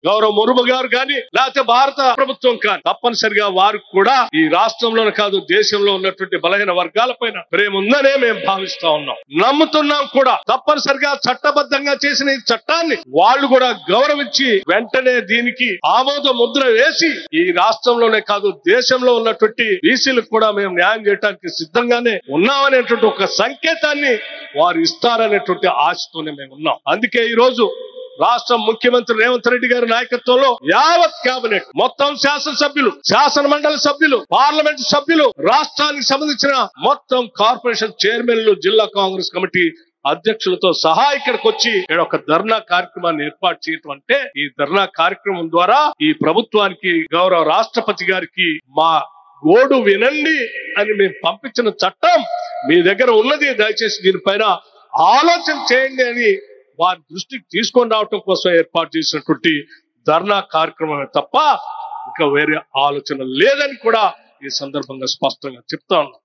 గౌరవ ముర్ము గారు కానీ లేకపోతే భారత ప్రభుత్వం కానీ తప్పనిసరిగా వారికి కూడా ఈ రాష్ట్రంలోనే కాదు దేశంలో ఉన్నటువంటి బలహీన వర్గాల పైన ప్రేమ ఉందనే మేము భావిస్తా ఉన్నాం, నమ్ముతున్నాం కూడా. తప్పనిసరిగా చట్టబద్ధంగా చేసిన ఈ చట్టాన్ని వాళ్ళు కూడా గౌరవించి వెంటనే దీనికి ఆమోద ముద్ర వేసి ఈ రాష్ట్రంలోనే కాదు దేశంలో ఉన్నటువంటి బీసీలకు కూడా మేము న్యాయం చేయడానికి సిద్ధంగానే ఉన్నామనేటువంటి ఒక సంకేతాన్ని వారు ఇస్తారనేటువంటి ఆశతోనే మేము ఉన్నాం. అందుకే ఈ రోజు రాష్ట్ర ముఖ్యమంత్రి రేవంత్ రెడ్డి గారి నాయకత్వంలో యావత్ కేబినెట్ మొత్తం శాసనసభ్యులు, శాసన మండలి సభ్యులు, పార్లమెంట్ సభ్యులు, రాష్ట్రానికి సంబంధించిన మొత్తం కార్పొరేషన్ చైర్మన్లు, జిల్లా కాంగ్రెస్ కమిటీ అధ్యక్షులతో సహా ఇక్కడికి వచ్చి ఇక్కడ ఒక ధర్నా కార్యక్రమాన్ని ఏర్పాటు చేయటం అంటే ఈ ధర్నా కార్యక్రమం ద్వారా ఈ ప్రభుత్వానికి గౌరవ రాష్ట్రపతి గారికి మా గోడు వినండి అని మేము పంపించిన చట్టం మీ దగ్గర ఉన్నది, దయచేసి దీనిపైన ఆలోచన చేయండి అని వారి దృష్టికి తీసుకొని రావటం కోసం ఏర్పాటు చేసినటువంటి ధర్నా కార్యక్రమమే తప్ప ఇంకా వేరే ఆలోచన లేదని కూడా ఈ సందర్భంగా స్పష్టంగా చెప్తా ఉన్నాం.